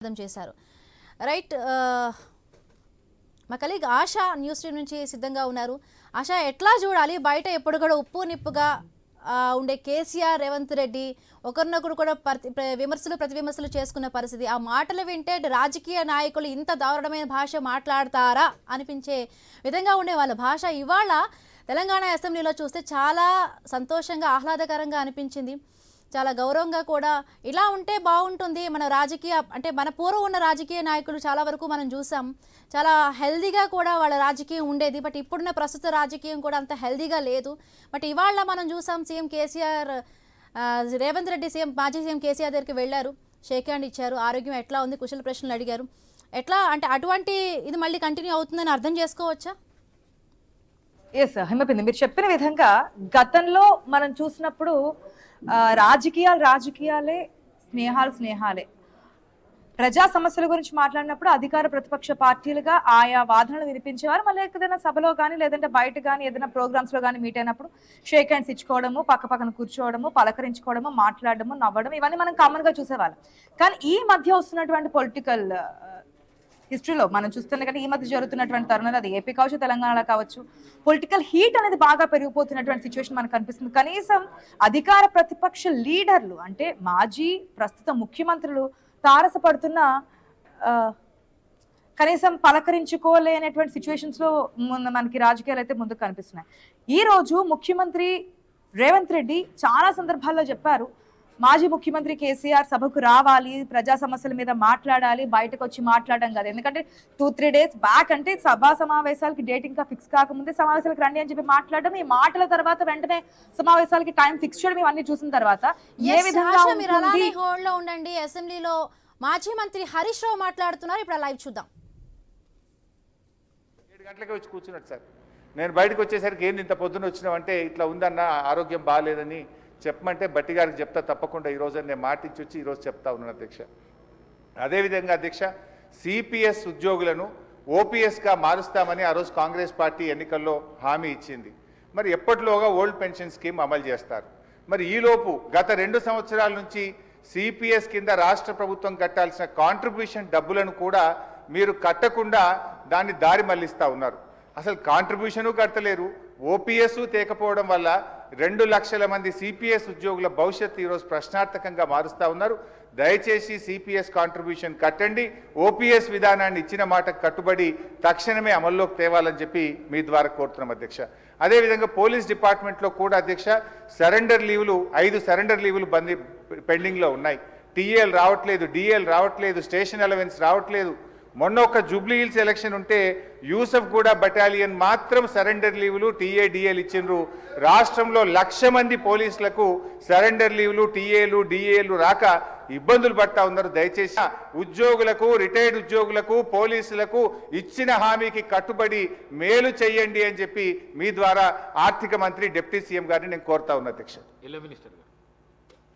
చేశారు రైట్ మా colleague ASHA news team నుంచి సిద్ధంగా ఉన్నారు. ఆశా, ఎట్లా చూడాలి బయట ఎప్పుడు కూడా ఉప్పు నిప్పుగా ఉండే కేసీఆర్ రేవంత్ రెడ్డి ఒకరినొకరు కూడా విమర్శలు ప్రతి విమర్శలు చేసుకున్న పరిస్థితి, ఆ మాటలు వింటే రాజకీయ నాయకులు ఇంత దారుణమైన భాష మాట్లాడతారా అనిపించే విధంగా ఉండే వాళ్ళ భాష ఇవాళ తెలంగాణ అసెంబ్లీలో చూస్తే చాలా సంతోషంగా ఆహ్లాదకరంగా అనిపించింది. చాలా గౌరవంగా కూడా ఇలా ఉంటే బాగుంటుంది. మన రాజకీయ అంటే మన పూర్వం ఉన్న రాజకీయ నాయకులు చాలా వరకు మనం చూసాం, చాలా హెల్దీగా కూడా వాళ్ళ రాజకీయం ఉండేది. బట్ ఇప్పుడున్న ప్రస్తుత రాజకీయం కూడా అంత హెల్దీగా లేదు. బట్ ఇవాళ మనం చూసాం సీఎం కేసీఆర్ రేవంత్ రెడ్డి మాజీ సీఎం కేసీఆర్ దగ్గరికి వెళ్ళారు, షేక్ హ్యాండ్ ఇచ్చారు, ఆరోగ్యం ఎట్లా ఉంది కుశల ప్రశ్నలు అడిగారు. ఎట్లా అంటే అటువంటి ఇది మళ్ళీ కంటిన్యూ అవుతుందని అర్థం చేసుకోవచ్చా? ఎస్ హిమబిందు, మీరు చెప్పిన విధంగా గతంలో మనం చూసినప్పుడు రాజకీయాలే, స్నేహాలే. ప్రజా సమస్యల గురించి మాట్లాడినప్పుడు అధికార ప్రతిపక్ష పార్టీలుగా ఆయా వాదనలు వినిపించేవారు. మళ్ళీ ఏదైనా సభలో కానీ లేదంటే బయట కానీ ఏదైనా ప్రోగ్రామ్స్ లో కానీ మీట్ అయినప్పుడు షేక్ హ్యాండ్స్ ఇచ్చుకోవడము, పక్కన కూర్చోవడము, పలకరించుకోవడము, మాట్లాడడము, నవ్వడం, ఇవన్నీ మనం కామన్ గా చూసేవాళ్ళం. కానీ ఈ మధ్య వస్తున్నటువంటి పొలిటికల్ హిస్టరీలో మనం చూస్తున్న కానీ ఈ మధ్య జరుగుతున్నటువంటి తరుణంలో అది ఏపీ కావచ్చు, తెలంగాణ కావచ్చు, పొలిటికల్ హీట్ అనేది బాగా పెరిగిపోతున్నటువంటి సిచ్యువేషన్ మనకు కనిపిస్తుంది. కనీసం అధికార ప్రతిపక్ష లీడర్లు అంటే మాజీ ప్రస్తుత ముఖ్యమంత్రులు తారసపడుతున్న కనీసం పలకరించుకోలేనటువంటి సిచ్యువేషన్స్ లో మనకి రాజకీయాలు అయితే ముందుకు కనిపిస్తున్నాయి. ఈ రోజు ముఖ్యమంత్రి రేవంత్ రెడ్డి చాలా సందర్భాల్లో చెప్పారు, మాజీ ముఖ్యమంత్రి కేసీఆర్ సభకు రావాలి, ప్రజా సమస్యల మీద మాట్లాడాలి, బయటకు వచ్చి మాట్లాడడం కాదు. ఎందుకంటే 2-3 days బ్యాక్ అంటే సభా సమావేశాలకి డేట్ ఇంకా ఫిక్స్ కాకముందే సమావేశాలకు రండి అని చెప్పి మాట్లాడడం, ఈ మాటల తర్వాత వెంటనే సమావేశాలకి టైం ఫిక్స్ చేయడం, ఇవన్నీ చూసిన తర్వాత ఏ విధంగా ఉండండి. అసెంబ్లీలో మాజీ మంత్రి హరీష్ రావు మాట్లాడుతున్నారు, ఇప్పుడు లైవ్ చూద్దాం. 7 గంటలకే వచ్చి కూర్చున్నాడు సార్. నేను బయటకు వచ్చేసరికి ఏంది ఇంత పొద్దున వచ్చినావంటే ఇట్లా ఉందన్న, ఆరోగ్యం బాగాలేదని చెప్పమంటే బట్టి గారికి చెప్తా తప్పకుండా ఈరోజు నేను మాటించి వచ్చి ఈరోజు చెప్తా ఉన్నాను అధ్యక్ష. అదేవిధంగా అధ్యక్ష, సిపిఎస్ ఉద్యోగులను ఓపీఎస్గా మారుస్తామని ఆ రోజు కాంగ్రెస్ పార్టీ ఎన్నికల్లో హామీ ఇచ్చింది. మరి ఎప్పటిలోగా ఓల్డ్ పెన్షన్ స్కీమ్ అమలు చేస్తారు? మరి ఈలోపు గత 2 సంవత్సరాల నుంచి సిపిఎస్ కింద రాష్ట్ర ప్రభుత్వం కట్టాల్సిన కాంట్రిబ్యూషన్ డబ్బులను కూడా మీరు కట్టకుండా దాన్ని దారి మళ్లిస్తూ ఉన్నారు. అసలు కాంట్రిబ్యూషను కట్టలేరు, ఓపీఎస్ తేకపోవడం వల్ల 2 లక్షల మంది సిపిఎస్ ఉద్యోగుల భవిష్యత్తు ఈరోజు ప్రశ్నార్థకంగా మారుస్తూ ఉన్నారు. దయచేసి సిపిఎస్ కాంట్రిబ్యూషన్ కట్టండి, ఓపీఎస్ విధానాన్ని ఇచ్చిన మాటకు కట్టుబడి తక్షణమే అమల్లోకి తేవాలని చెప్పి మీ ద్వారా కోరుతున్నాం అధ్యక్ష. అదేవిధంగా పోలీస్ డిపార్ట్మెంట్లో కూడా అధ్యక్ష సరెండర్ లీవులు 5 సరెండర్ లీవులు పెండింగ్లో ఉన్నాయి. టీఏలు రావట్లేదు, డిఏలు రావట్లేదు, స్టేషన్ అలవెన్స్ రావట్లేదు. మొన్న ఒక జూబ్లీ హిల్స్ ఎలక్షన్ ఉంటే యూసఫ్ గూడ బటాలియన్ మాత్రం సరెండర్ లీవులు టీఏ-డిఏలు ఇచ్చిండ్రు. రాష్ట్రంలో 1,00,000 మంది పోలీసులకు సరెండర్ లీవులు టీఏలు డిఏలు రాక ఇబ్బందులు పడతా ఉన్నారు. దయచేసి ఉద్యోగులకు, రిటైర్డ్ ఉద్యోగులకు, పోలీసులకు ఇచ్చిన హామీకి కట్టుబడి మేలు చేయండి అని చెప్పి మీ ద్వారా ఆర్థిక మంత్రి డిప్యూటీ సీఎం గారిని నేను కోరుతా ఉన్నా అధ్యక్ష.